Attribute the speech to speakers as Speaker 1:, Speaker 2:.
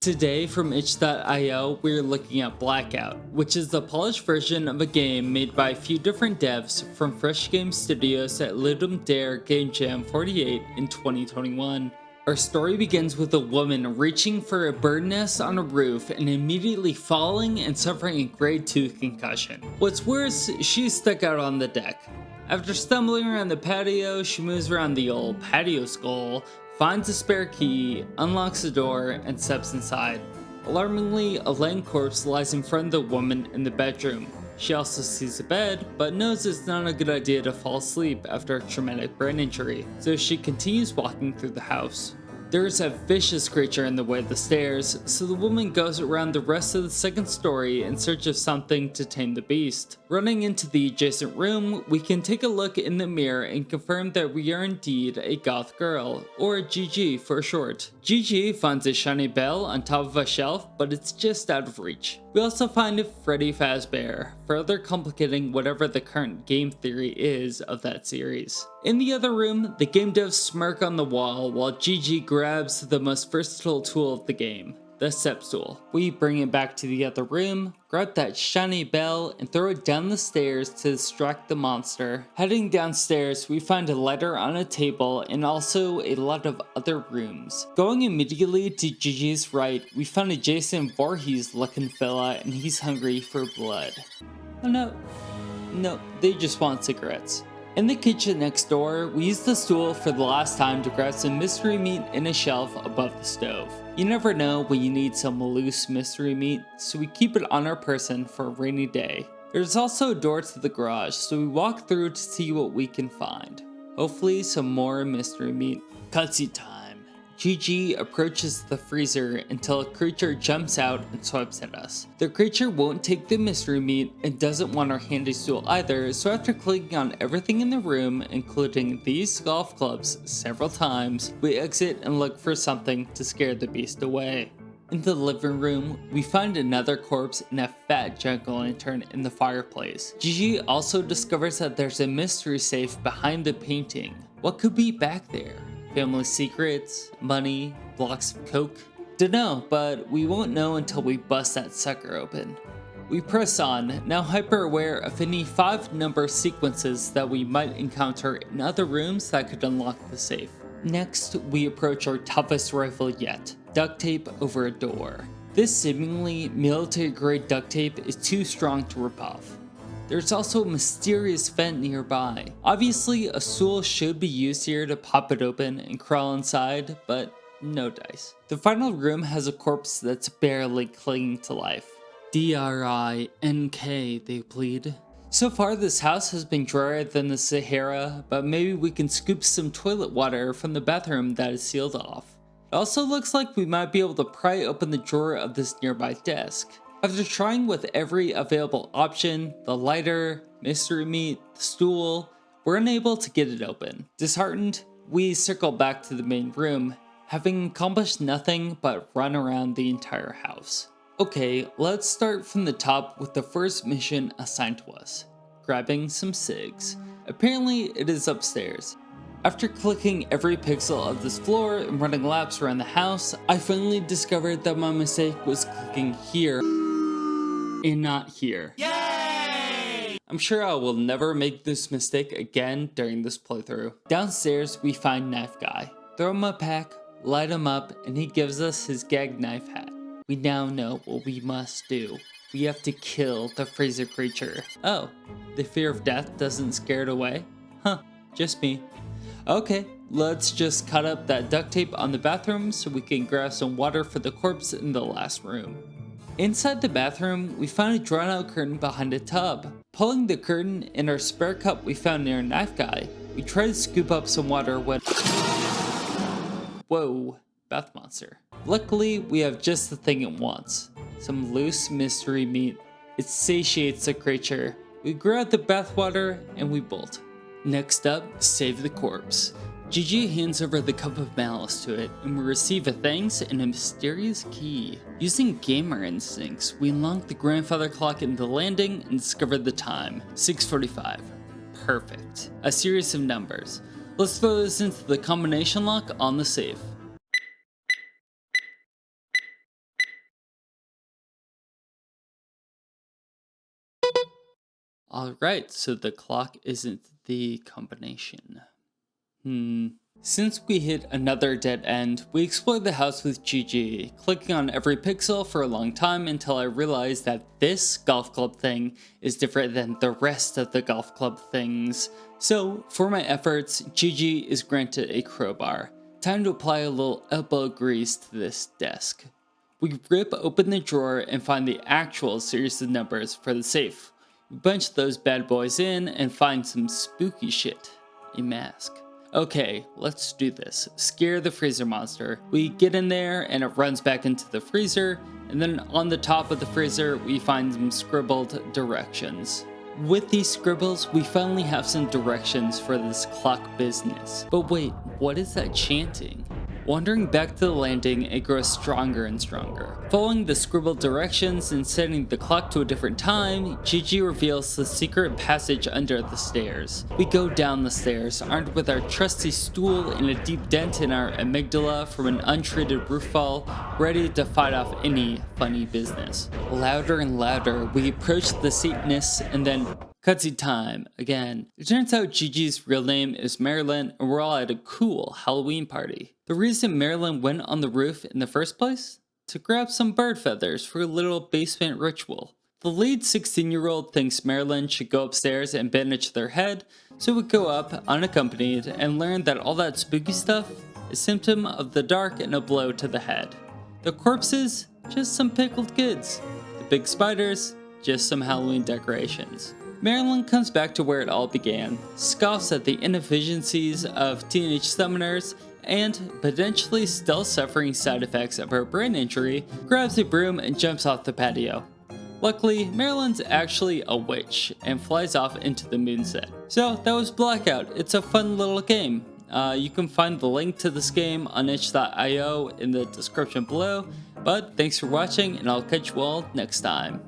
Speaker 1: Today from itch.io, we're looking at Blackout, which is the polished version of a game made by a few different devs from Fresh Game Studios at Ludum Dare Game Jam 48 in 2021. Our story begins with a woman reaching for a bird nest on a roof and immediately falling and suffering a grade 2 concussion. What's worse, she's stuck out on the deck. After stumbling around the patio, she moves around the old patio skull, finds a spare key, unlocks the door, and steps inside. Alarmingly, a laying corpse lies in front of the woman in the bedroom. She also sees a bed, but knows it's not a good idea to fall asleep after a traumatic brain injury, so she continues walking through the house. There is a vicious creature in the way of the stairs, so the woman goes around the rest of the second story in search of something to tame the beast. Running into the adjacent room, we can take a look in the mirror and confirm that we are indeed a goth girl, or GG for short. GG finds a shiny bell on top of a shelf, but it's just out of reach. We also find Freddy Fazbear, further complicating whatever the current game theory is of that series. In the other room, the game devs smirk on the wall while GG grabs the most versatile tool of the game, the step stool. We bring it back to the other room, grab that shiny bell, and throw it down the stairs to distract the monster. Heading downstairs, we find a lighter on a table and also a lot of other rooms. Going immediately to Gigi's right, we find a Jason Voorhees looking fella and he's hungry for blood. Oh no, they just want cigarettes. In the kitchen next door, we use the stool for the last time to grab some mystery meat in a shelf above the stove. You never know when you need some loose mystery meat, so we keep it on our person for a rainy day. There's also a door to the garage, so we walk through to see what we can find. Hopefully some more mystery meat. Cutscene time. GG approaches the freezer until a creature jumps out and swipes at us. The creature won't take the mystery meat and doesn't want our handy stool either, so after clicking on everything in the room, including these golf clubs several times, we exit and look for something to scare the beast away. In the living room, we find another corpse and a fat jack-o'-lantern in the fireplace. GG also discovers that there's a mystery safe behind the painting. What could be back there? Family secrets, money, blocks of coke? Dunno, but we won't know until we bust that sucker open. We press on, now hyper aware of any 5-number sequences that we might encounter in other rooms that could unlock the safe. Next, we approach our toughest rifle yet, duct tape over a door. This seemingly military-grade duct tape is too strong to rip off. There's also a mysterious vent nearby. Obviously, a stool should be used here to pop it open and crawl inside, but no dice. The final room has a corpse that's barely clinging to life. D-R-I-N-K, they plead. So far, this house has been drier than the Sahara, but maybe we can scoop some toilet water from the bathroom that is sealed off. It also looks like we might be able to pry open the drawer of this nearby desk. After trying with every available option, the lighter, mystery meat, the stool, we're unable to get it open. Disheartened, we circle back to the main room, having accomplished nothing but run around the entire house. Okay, let's start from the top with the first mission assigned to us, grabbing some cigs. Apparently it is upstairs. After clicking every pixel of this floor and running laps around the house, I finally discovered that my mistake was clicking here and not here. Yay! I'm sure I will never make this mistake again during this playthrough. Downstairs, we find Knife Guy. Throw him a pack, light him up, and he gives us his gag knife hat. We now know what we must do. We have to kill the freezer creature. Oh, the fear of death doesn't scare it away? Huh, just me. Okay, let's just cut up that duct tape on the bathroom so we can grab some water for the corpse in the last room. Inside the bathroom, we find a drawn-out curtain behind a tub. Pulling the curtain in our spare cup we found near Knife Guy, we try to scoop up some water when... Whoa, bath monster. Luckily, we have just the thing it wants. Some loose mystery meat. It satiates the creature. We grab the bathwater and we bolt. Next up, save the corpse. GG hands over the cup of malice to it, and we receive a thanks and a mysterious key. Using gamer instincts, we unlock the grandfather clock in the landing and discover the time, 6:45. Perfect. A series of numbers. Let's throw this into the combination lock on the safe. Alright, so the clock isn't the combination. Since we hit another dead end, we explored the house with Gigi, clicking on every pixel for a long time until I realized that this golf club thing is different than the rest of the golf club things. So, for my efforts, Gigi is granted a crowbar. Time to apply a little elbow grease to this desk. We rip open the drawer and find the actual series of numbers for the safe. We bunch those bad boys in and find some spooky shit. A mask. Okay, let's do this. Scare the freezer monster. We get in there and it runs back into the freezer, and then on the top of the freezer we find some scribbled directions. With these scribbles, we finally have some directions for this clock business. But wait, what is that chanting? Wandering back to the landing, it grows stronger and stronger. Following the scribbled directions and setting the clock to a different time, Gigi reveals the secret passage under the stairs. We go down the stairs, armed with our trusty stool and a deep dent in our amygdala from an untreated roof fall, ready to fight off any funny business. Louder and louder, we approach the Satanists and then cutscene time again. It turns out Gigi's real name is Marilyn and we're all at a cool Halloween party. The reason Marilyn went on the roof in the first place? To grab some bird feathers for a little basement ritual. The lead 16-year-old thinks Marilyn should go upstairs and bandage their head, so we go up unaccompanied and learn that all that spooky stuff is symptom of the dark and a blow to the head. The corpses? Just some pickled goods. The big spiders? Just some Halloween decorations. Marilyn comes back to where it all began, scoffs at the inefficiencies of teenage summoners, and, potentially still suffering side effects of her brain injury, grabs a broom and jumps off the patio. Luckily, Marilyn's actually a witch and flies off into the moonset. So that was Blackout. It's a fun little game. You can find the link to this game on itch.io in the description below, but thanks for watching and I'll catch you all next time.